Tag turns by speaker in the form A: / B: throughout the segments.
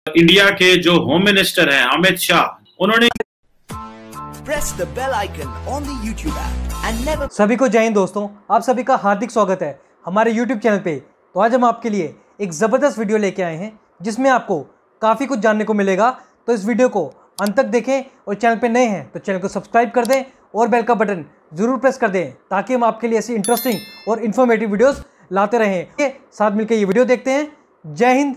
A: India के जो home minister हैं अमित शाह, उन्होंने
B: Press the bell icon on the YouTube app and never...
C: सभी को जय हिंद दोस्तों, आप सभी का हार्दिक स्वागत है हमारे YouTube चैनल पे। तो आज हम आपके लिए एक ज़बरदस्त वीडियो लेके आए हैं जिसमें आपको काफ़ी कुछ जानने को मिलेगा। तो इस वीडियो को अंत तक देखें और चैनल पे नए हैं तो चैनल को सब्सक्राइब कर दें और बेल का बटन ज़रूर प्रेस कर दें ताकि हम आपके लिए ऐसी इंटरेस्टिंग और इन्फॉर्मेटिव वीडियोज़ लाते रहें। साथ मिलकर ये वीडियो देखते हैं। जय हिंद,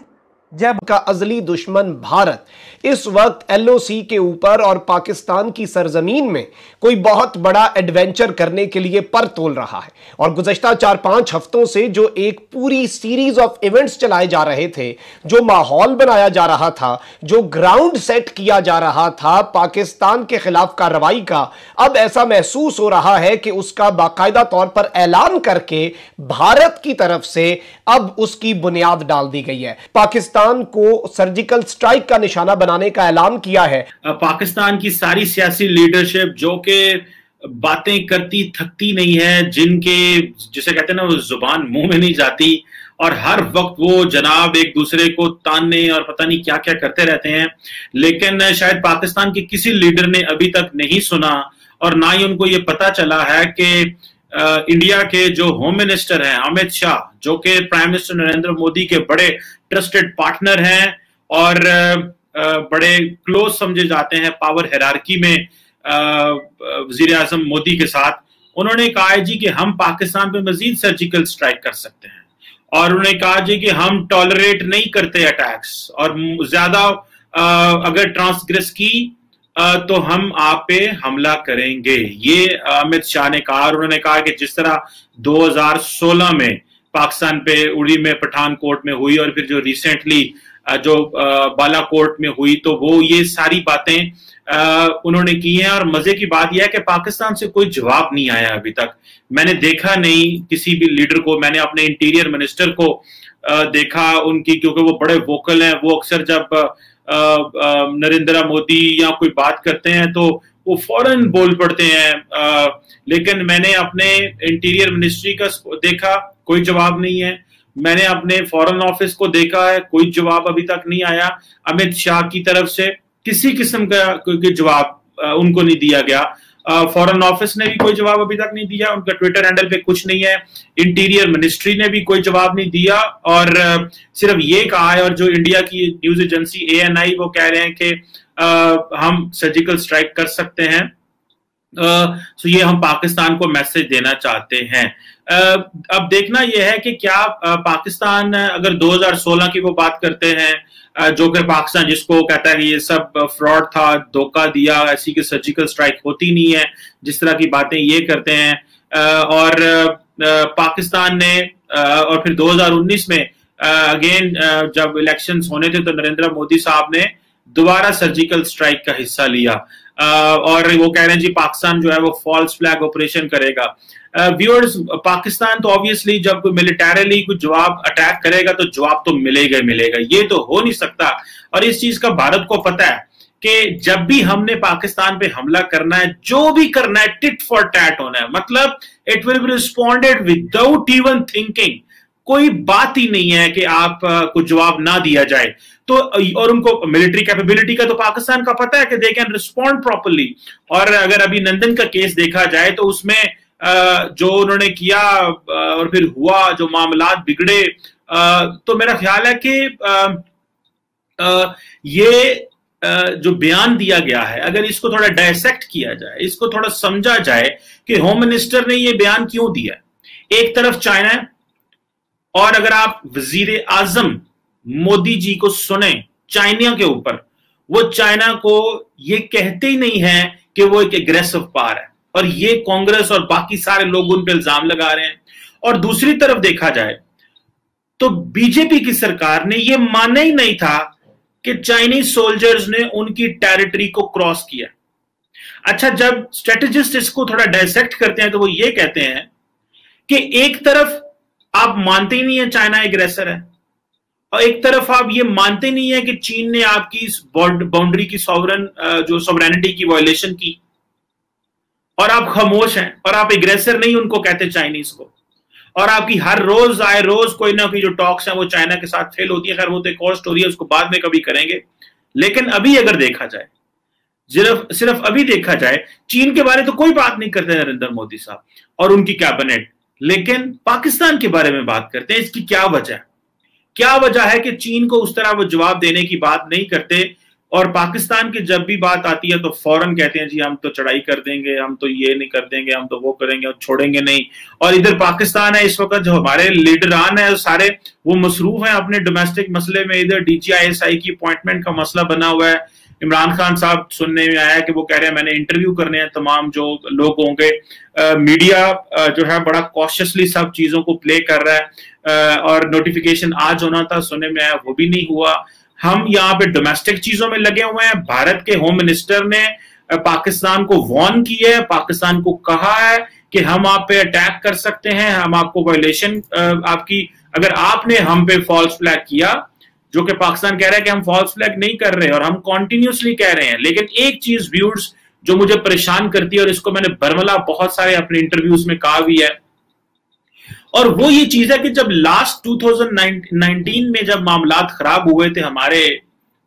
C: जय
D: का अज़ली दुश्मन भारत इस वक्त एलओसी के ऊपर और पाकिस्तान की सरजमीन में कोई बहुत बड़ा एडवेंचर करने के लिए पर तोल रहा है। और गुज़श्ता 4-5 हफ्तों से जो एक पूरी सीरीज ऑफ इवेंट्स चलाए जा रहे थे, जो माहौल बनाया जा रहा था, जो ग्राउंड सेट किया जा रहा था पाकिस्तान के खिलाफ कार्रवाई का, अब ऐसा महसूस हो रहा है कि उसका बाकायदा तौर पर ऐलान करके भारत की तरफ से अब उसकी बुनियाद डाल दी गई है। पाकिस्तान को सर्जिकल स्ट्राइक का निशाना बनाने का ऐलान किया है।
A: पाकिस्तान की सारी सियासी लीडरशिप जो कि बातें करती थकती नहीं है, जिनके जिसे कहते हैं ना वो जुबान मुंह में नहीं जाती और हर वक्त वो जनाब एक दूसरे को तानने और पता नहीं क्या क्या करते रहते हैं, लेकिन शायद पाकिस्तान के किसी लीडर ने अभी तक नहीं सुना और ना ही उनको ये पता चला है कि इंडिया के जो होम मिनिस्टर हैं अमित शाह, जो कि प्राइम मिनिस्टर नरेंद्र मोदी के बड़े ट्रस्टेड पार्टनर हैं और बड़े क्लोज समझे जाते हैं पावर हायरार्की में वजीर आजम मोदी के साथ, उन्होंने कहा जी कि हम पाकिस्तान पे मजीद सर्जिकल स्ट्राइक कर सकते हैं और उन्होंने कहा जी कि हम टॉलरेट नहीं करते अटैक्स और ज्यादा अगर ट्रांसग्रेस की तो हम आप पे हमला करेंगे। ये अमित शाह ने कहा और उन्होंने कहा कि जिस तरह 2016 में पाकिस्तान पे उड़ी में पठानकोट में हुई और फिर जो रिसेंटली जो बालाकोट में हुई, तो वो ये सारी बातें उन्होंने की हैं। और मजे की बात यह है कि पाकिस्तान से कोई जवाब नहीं आया अभी तक। मैंने देखा नहीं किसी भी लीडर को, मैंने अपने इंटीरियर मिनिस्टर को देखा उनकी, क्योंकि वो बड़े वोकल हैं, वो अक्सर जब नरेंद्र मोदी या कोई बात करते हैं तो वो फौरन बोल पड़ते हैं, लेकिन मैंने अपने इंटीरियर मिनिस्ट्री का देखा, कोई जवाब नहीं है। मैंने अपने फॉरेन ऑफिस को देखा है, कोई जवाब अभी तक नहीं आया। अमित शाह की तरफ से किसी किस्म का कोई जवाब उनको नहीं दिया गया। फॉरेन ऑफिस ने भी कोई जवाब अभी तक नहीं दिया, उनका ट्विटर हैंडल पे कुछ नहीं है। इंटीरियर मिनिस्ट्री ने भी कोई जवाब नहीं दिया और सिर्फ ये कहा है, और जो इंडिया की न्यूज एजेंसी ANI वो कह रहे हैं कि हम सर्जिकल स्ट्राइक कर सकते हैं। सो ये हम पाकिस्तान को मैसेज देना चाहते हैं। अब देखना यह है कि क्या पाकिस्तान, अगर 2016 की वो बात करते हैं, जो कि पाकिस्तान जिसको कहता है कि ये सब फ्रॉड था, धोखा दिया, ऐसी की सर्जिकल स्ट्राइक होती नहीं है, जिस तरह की बातें ये करते हैं। और पाकिस्तान ने और फिर 2019 में अगेन जब इलेक्शंस होने थे तो नरेंद्र मोदी साहब ने दोबारा सर्जिकल स्ट्राइक का हिस्सा लिया और वो कह रहे हैं जी पाकिस्तान जो है वो फॉल्स फ्लैग ऑपरेशन करेगा। व्यूअर्स, पाकिस्तान तो ऑब्वियसली जब मिलिटरीली कुछ जवाब अटैक करेगा तो जवाब तो मिलेगा ही मिलेगा, ये तो हो नहीं सकता। और इस चीज का भारत को पता है कि जब भी हमने पाकिस्तान पे हमला करना है, जो भी करना है, टिट फॉर टैट होना है, मतलब it will be responded without even thinking. कोई बात ही नहीं है कि आप को जवाब ना दिया जाए। तो और उनको मिलिट्री कैपेबिलिटी का तो पाकिस्तान का पता है कि दे कैन रिस्पॉन्ड प्रॉपर्ली। और अगर अभी नंदन का केस देखा जाए तो उसमें जो उन्होंने किया और फिर हुआ, जो मामलात बिगड़े, तो मेरा ख्याल है कि ये जो बयान दिया गया है, अगर इसको थोड़ा डायसेक्ट किया जाए, इसको थोड़ा समझा जाए कि होम मिनिस्टर ने ये बयान क्यों दिया। एक तरफ चाइना है और अगर आप वजीर आजम मोदी जी को सुने चाइना के ऊपर, वो चाइना को ये कहते ही नहीं है कि वो एक एग्रेसिव पावर है और ये कांग्रेस और बाकी सारे लोग उन पर इल्जाम लगा रहे हैं। और दूसरी तरफ देखा जाए तो बीजेपी की सरकार ने ये माना ही नहीं था कि चाइनीज सोल्जर्स ने उनकी टेरिटरी को क्रॉस किया। अच्छा, जब स्ट्रेटेजिस्ट इसको थोड़ा डायसेक्ट करते हैं तो वो ये कहते हैं कि एक तरफ आप मानते ही नहीं है चाइना एग्रेसर है और एक तरफ आप ये मानते नहीं है कि चीन ने आपकी बाउंड्री की जो सॉवरेनिटी की वायलेशन की, और आप खामोश हैं और आप एग्रेसर नहीं उनको कहते चाइनीज को। और आपकी हर रोज आए रोज कोई ना कोई जो टॉक्स है वो चाइना के साथ फेल होती है। खैर वो तो एक और स्टोरी है, उसको बाद में कभी करेंगे। लेकिन अभी अगर देखा जाए, सिर्फ अभी देखा जाए, चीन के बारे तो कोई बात नहीं करते नरेंद्र मोदी साहब और उनकी कैबिनेट, लेकिन पाकिस्तान के बारे में बात करते हैं। इसकी क्या वजह है कि चीन को उस तरह वो जवाब देने की बात नहीं करते, और पाकिस्तान की जब भी बात आती है तो फौरन कहते हैं जी हम तो चढ़ाई कर देंगे, हम तो ये नहीं कर देंगे, हम तो वो करेंगे और छोड़ेंगे नहीं। और इधर पाकिस्तान है इस वक्त, जो हमारे लीडरान है सारे वो मसरूफ हैं अपने डोमेस्टिक मसले में। इधर DGISI की अपॉइंटमेंट का मसला बना हुआ है। इमरान खान साहब सुनने में आया कि वो कह रहे हैं मैंने इंटरव्यू करने हैं तमाम जो लोग होंगे। मीडिया जो है बड़ा कॉशियसली सब चीजों को प्ले कर रहा है, और नोटिफिकेशन आज होना था, सुनने में आया वो भी नहीं हुआ। हम यहाँ पे डोमेस्टिक चीजों में लगे हुए हैं। भारत के होम मिनिस्टर ने पाकिस्तान को वार्न किया है, पाकिस्तान को कहा है कि हम आप पे अटैक कर सकते हैं, हम आपको वायलेशन आपकी, अगर आपने हम पे फॉल्स फ्लैग किया, जो कि पाकिस्तान कह रहा है कि हम फॉल्स फ्लैग नहीं कर रहे और हम कॉन्टिन्यूसली कह रहे हैं। लेकिन एक चीज व्यूअर्स जो मुझे परेशान करती है, और इसको मैंने बरमला बहुत सारे अपने इंटरव्यूज में कहा भी है, और वो ये चीज है कि जब लास्ट 2019 में जब मामलात खराब हुए थे हमारे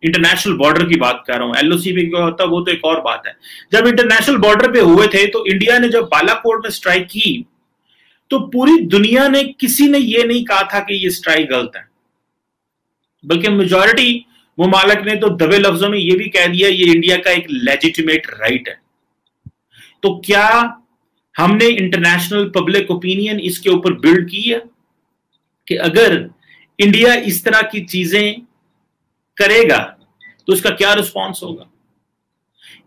A: इंटरनेशनल बॉर्डर की बात कर रहा हूं, LOC पे क्या होता है वो तो एक और बात है। जब इंटरनेशनल बॉर्डर पे हुए थे तो इंडिया ने जब बालाकोट में स्ट्राइक की तो पूरी दुनिया ने, किसी ने ये नहीं कहा था कि ये स्ट्राइक गलत है, बल्कि मेजॉरिटी मुमालिक ने तो दबे लफ्जों में ये भी कह दिया ये इंडिया का एक लेजिटिमेट राइट है। तो क्या हमने इंटरनेशनल पब्लिक ओपिनियन इसके ऊपर बिल्ड की है कि अगर इंडिया इस तरह की चीजें करेगा तो उसका क्या रिस्पॉन्स होगा?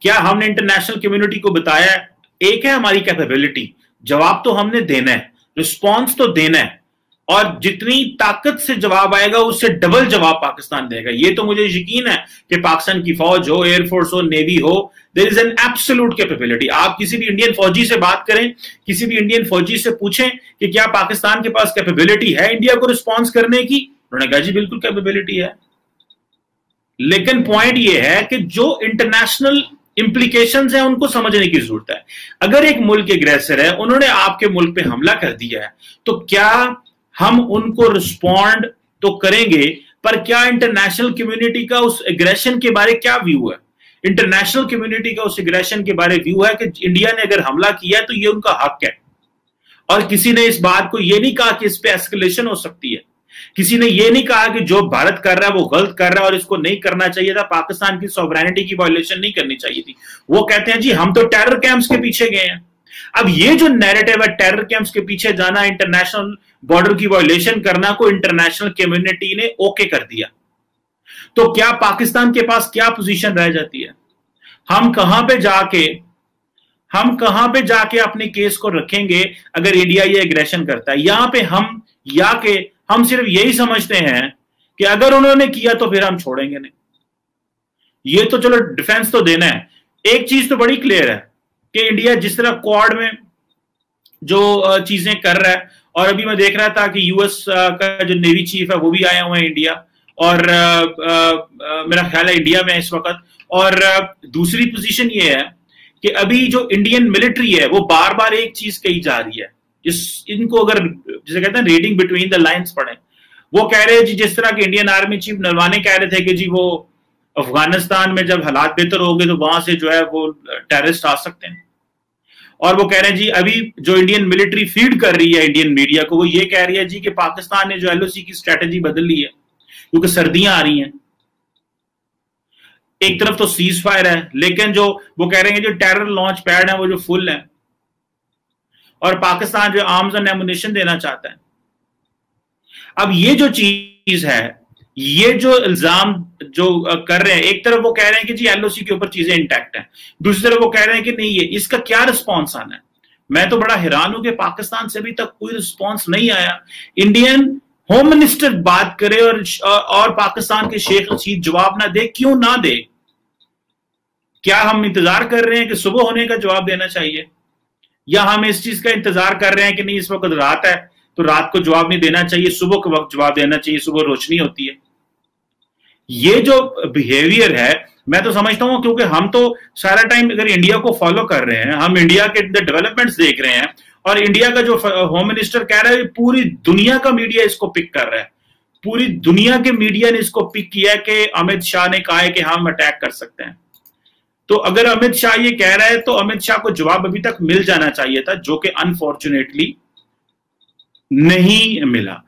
A: क्या हमने इंटरनेशनल कम्युनिटी को बताया? एक है हमारी कैपेबिलिटी, जवाब तो हमने देना है, रिस्पॉन्स तो देना है, और जितनी ताकत से जवाब आएगा उससे डबल जवाब पाकिस्तान देगा। ये तो मुझे यकीन है कि पाकिस्तान की फौज हो, एयरफोर्स हो, नेवी हो, there is an absolute capability. आप किसी भी इंडियन फौजी से बात करें, किसी भी इंडियन फौजी से पूछें कि क्या पाकिस्तान के पास कैपेबिलिटी है इंडिया को रिस्पॉन्स करने की, उन्होंने कहा जी बिल्कुल कैपेबिलिटी है। लेकिन पॉइंट यह है कि जो इंटरनेशनल इंप्लीकेशंस हैं उनको समझने की जरूरत है। अगर एक मुल्क एग्रेसर है, उन्होंने आपके मुल्क पे हमला कर दिया है, तो क्या हम उनको रिस्पॉन्ड तो करेंगे, पर क्या इंटरनेशनल कम्युनिटी का उस एग्रेशन के बारे क्या व्यू है? इंटरनेशनल कम्युनिटी का उस एग्रेशन के बारे व्यू है कि इंडिया ने अगर हमला किया है तो ये उनका हक है, और किसी ने इस बात को ये नहीं कहा कि इस पे एस्केलेशन हो सकती है। किसी ने ये नहीं कहा कि जो भारत कर रहा है वो गलत कर रहा है और इसको नहीं करना चाहिए था, पाकिस्तान की सॉवरेनिटी की वायलेशन नहीं करनी चाहिए थी। वो कहते हैं जी हम तो टेरर कैंप्स के पीछे गए हैं। अब ये जो नैरेटिव है टेरर कैंप्स के पीछे जाना, इंटरनेशनल बॉर्डर की वायलेशन करना को इंटरनेशनल कम्युनिटी ने ओके कर दिया, तो क्या पाकिस्तान के पास क्या पोजीशन रह जाती है? हम कहां पे जाके अपने केस को रखेंगे अगर इंडिया ये एग्रेशन करता है? यहां पे हम सिर्फ यही समझते हैं कि अगर उन्होंने किया तो फिर हम छोड़ेंगे नहीं। ये तो चलो डिफेंस तो देना है। एक चीज तो बड़ी क्लियर है कि इंडिया जिस तरह क्वाड में जो चीजें कर रहा है, और अभी मैं देख रहा था कि यूएस का जो नेवी चीफ है वो भी आया हुआ है इंडिया, और मेरा ख्याल है इंडिया में इस वक्त। और दूसरी पोजीशन ये है कि अभी जो इंडियन मिलिट्री है वो बार बार एक चीज कही जा रही है, इनको अगर जिसे कहते हैं रीडिंग बिटवीन द लाइंस पढ़ें, वो कह रहे हैं जी जिस तरह के इंडियन आर्मी चीफ नरवाने कह रहे थे कि जी वो अफगानिस्तान में जब हालात बेहतर हो गए तो वहां से जो है वो टेररिस्ट आ सकते हैं, और वो कह रहे हैं जी अभी जो इंडियन मिलिट्री फीड कर रही है इंडियन मीडिया को, वो ये कह रही है जी कि पाकिस्तान ने जो LOC की स्ट्रेटेजी बदल ली है क्योंकि सर्दियां आ रही हैं। एक तरफ तो सीज फायर है, लेकिन जो वो कह रहे हैं जो टेरर लॉन्च पैड है वो जो फुल है, और पाकिस्तान जो आर्म्स एंड एमुनिशन देना चाहता है। अब ये जो चीज है, ये जो इल्जाम जो कर रहे हैं, एक तरफ वो कह रहे हैं कि जी LOC के ऊपर चीजें इंटैक्ट हैं, दूसरी तरफ वो कह रहे हैं कि नहीं, ये इसका क्या रिस्पॉन्स आना है? मैं तो बड़ा हैरान हूं कि पाकिस्तान से अभी तक कोई रिस्पॉन्स नहीं आया। इंडियन होम मिनिस्टर बात करे और पाकिस्तान के शेख रशीद जवाब ना दे, क्यों ना दे? क्या हम इंतजार कर रहे हैं कि सुबह होने का जवाब देना चाहिए, या हम इस चीज का इंतजार कर रहे हैं कि नहीं इस वक्त रात है तो रात को जवाब नहीं देना चाहिए, सुबह के वक्त जवाब देना चाहिए, सुबह रोशनी होती है? ये जो बिहेवियर है, मैं तो समझता हूं क्योंकि हम तो सारा टाइम अगर इंडिया को फॉलो कर रहे हैं, हम इंडिया के डेवलपमेंट्स देख रहे हैं, और इंडिया का जो होम मिनिस्टर कह रहा है, पूरी दुनिया का मीडिया इसको पिक कर रहा है। पूरी दुनिया के मीडिया ने इसको पिक किया कि अमित शाह ने कहा है कि हम अटैक कर सकते हैं। तो अगर अमित शाह ये कह रहा है तो अमित शाह को जवाब अभी तक मिल जाना चाहिए था, जो कि अनफॉर्चुनेटली नहीं मिला।